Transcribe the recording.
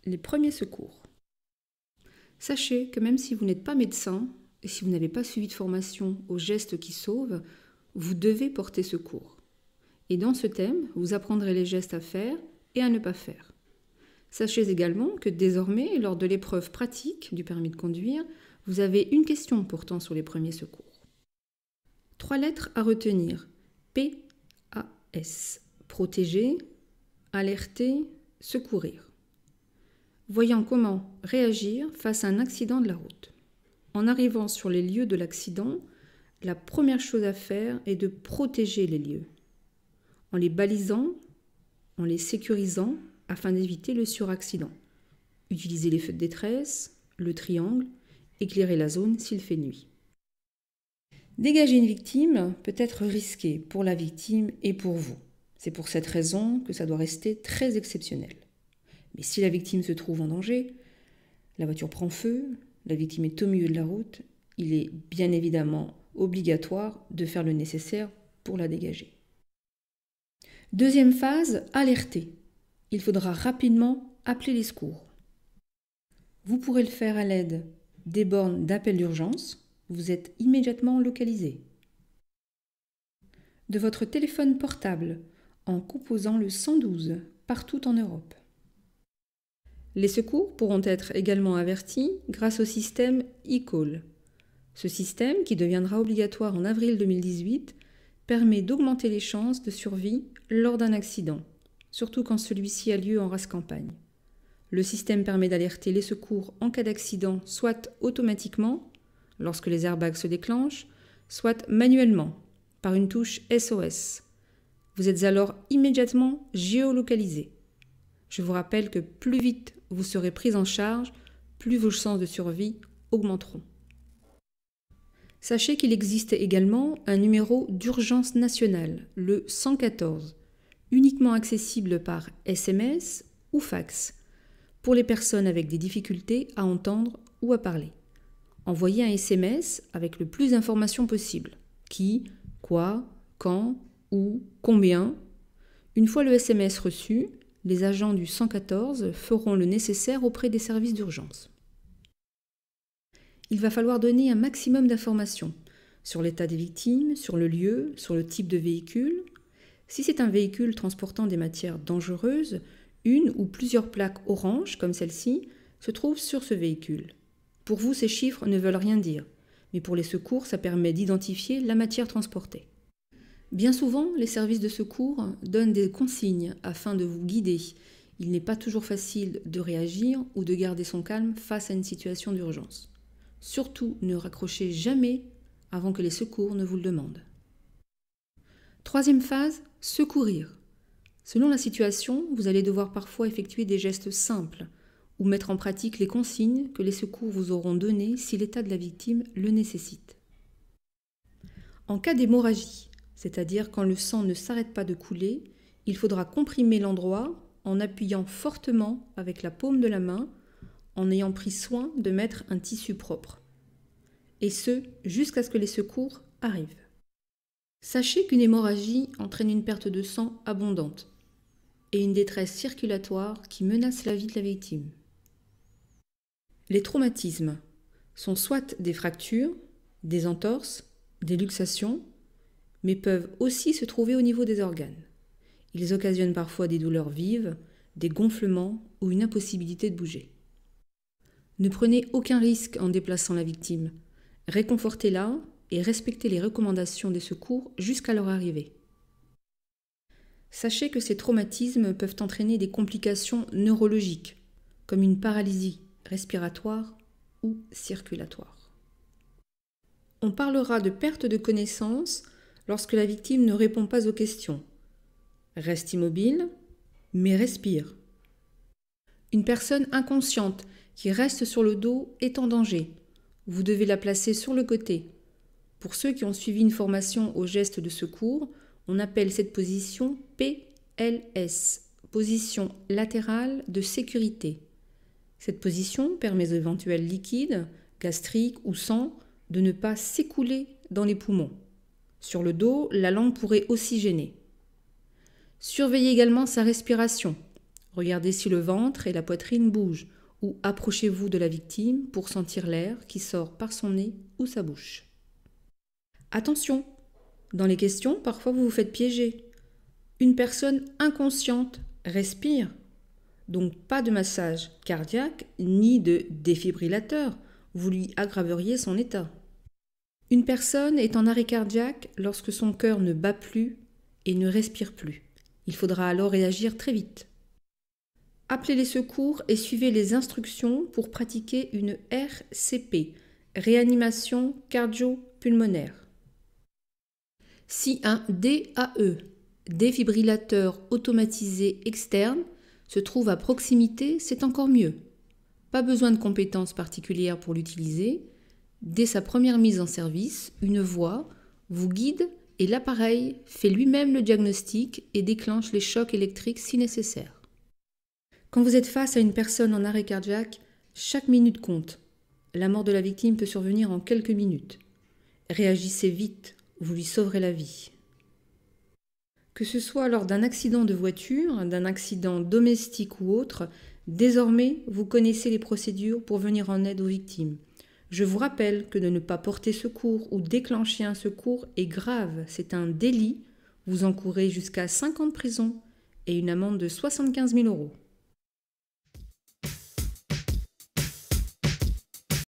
Les premiers secours. Sachez que même si vous n'êtes pas médecin et si vous n'avez pas suivi de formation aux gestes qui sauvent, vous devez porter secours. Et dans ce thème, vous apprendrez les gestes à faire et à ne pas faire. Sachez également que désormais, lors de l'épreuve pratique du permis de conduire, vous avez une question portant sur les premiers secours. 3 lettres à retenir. P-A-S. Protéger, alerter, secourir. Voyant comment réagir face à un accident de la route. En arrivant sur les lieux de l'accident, la première chose à faire est de protéger les lieux, en les balisant, en les sécurisant afin d'éviter le suraccident. Utilisez les feux de détresse, le triangle, éclairer la zone s'il fait nuit. Dégager une victime peut être risqué pour la victime et pour vous. C'est pour cette raison que ça doit rester très exceptionnel. Mais si la victime se trouve en danger, la voiture prend feu, la victime est au milieu de la route, il est bien évidemment obligatoire de faire le nécessaire pour la dégager. Deuxième phase, alerter. Il faudra rapidement appeler les secours. Vous pourrez le faire à l'aide des bornes d'appel d'urgence, vous êtes immédiatement localisé. De votre téléphone portable, en composant le 112 partout en Europe. Les secours pourront être également avertis grâce au système e-call. Ce système, qui deviendra obligatoire en avril 2018, permet d'augmenter les chances de survie lors d'un accident, surtout quand celui-ci a lieu en race campagne. Le système permet d'alerter les secours en cas d'accident, soit automatiquement, lorsque les airbags se déclenchent, soit manuellement, par une touche SOS. Vous êtes alors immédiatement géolocalisé. Je vous rappelle que plus vite vous serez pris en charge, plus vos chances de survie augmenteront. Sachez qu'il existe également un numéro d'urgence nationale, le 114, uniquement accessible par SMS ou fax, pour les personnes avec des difficultés à entendre ou à parler. Envoyez un SMS avec le plus d'informations possible. Qui, quoi, quand, où, combien. Une fois le SMS reçu, les agents du 114 feront le nécessaire auprès des services d'urgence. Il va falloir donner un maximum d'informations sur l'état des victimes, sur le lieu, sur le type de véhicule. Si c'est un véhicule transportant des matières dangereuses, une ou plusieurs plaques oranges, comme celle-ci, se trouvent sur ce véhicule. Pour vous, ces chiffres ne veulent rien dire, mais pour les secours, ça permet d'identifier la matière transportée. Bien souvent, les services de secours donnent des consignes afin de vous guider. Il n'est pas toujours facile de réagir ou de garder son calme face à une situation d'urgence. Surtout, ne raccrochez jamais avant que les secours ne vous le demandent. Troisième phase, secourir. Selon la situation, vous allez devoir parfois effectuer des gestes simples ou mettre en pratique les consignes que les secours vous auront données si l'état de la victime le nécessite. En cas d'hémorragie, c'est-à-dire quand le sang ne s'arrête pas de couler, il faudra comprimer l'endroit en appuyant fortement avec la paume de la main, en ayant pris soin de mettre un tissu propre. Et ce, jusqu'à ce que les secours arrivent. Sachez qu'une hémorragie entraîne une perte de sang abondante et une détresse circulatoire qui menace la vie de la victime. Les traumatismes sont soit des fractures, des entorses, des luxations, mais peuvent aussi se trouver au niveau des organes. Ils occasionnent parfois des douleurs vives, des gonflements ou une impossibilité de bouger. Ne prenez aucun risque en déplaçant la victime. Réconfortez-la et respectez les recommandations des secours jusqu'à leur arrivée. Sachez que ces traumatismes peuvent entraîner des complications neurologiques, comme une paralysie respiratoire ou circulatoire. On parlera de perte de connaissance lorsque la victime ne répond pas aux questions. Reste immobile, mais respire. Une personne inconsciente qui reste sur le dos est en danger. Vous devez la placer sur le côté. Pour ceux qui ont suivi une formation aux gestes de secours, on appelle cette position PLS, position latérale de sécurité. Cette position permet aux éventuels liquides, gastriques ou sang, de ne pas s'écouler dans les poumons. Sur le dos, la langue pourrait aussi gêner. Surveillez également sa respiration. Regardez si le ventre et la poitrine bougent ou approchez-vous de la victime pour sentir l'air qui sort par son nez ou sa bouche. Attention, dans les questions, parfois vous vous faites piéger. Une personne inconsciente respire, donc pas de massage cardiaque ni de défibrillateur, vous lui aggraveriez son état. Une personne est en arrêt cardiaque lorsque son cœur ne bat plus et ne respire plus. Il faudra alors réagir très vite. Appelez les secours et suivez les instructions pour pratiquer une RCP, réanimation cardio-pulmonaire. Si un DAE, défibrillateur automatisé externe, se trouve à proximité, c'est encore mieux. Pas besoin de compétences particulières pour l'utiliser. Dès sa première mise en service, une voix vous guide et l'appareil fait lui-même le diagnostic et déclenche les chocs électriques si nécessaire. Quand vous êtes face à une personne en arrêt cardiaque, chaque minute compte. La mort de la victime peut survenir en quelques minutes. Réagissez vite, vous lui sauverez la vie. Que ce soit lors d'un accident de voiture, d'un accident domestique ou autre, désormais vous connaissez les procédures pour venir en aide aux victimes. Je vous rappelle que de ne pas porter secours ou déclencher un secours est grave, c'est un délit. Vous encourez jusqu'à 5 ans de prison et une amende de 75 000 €.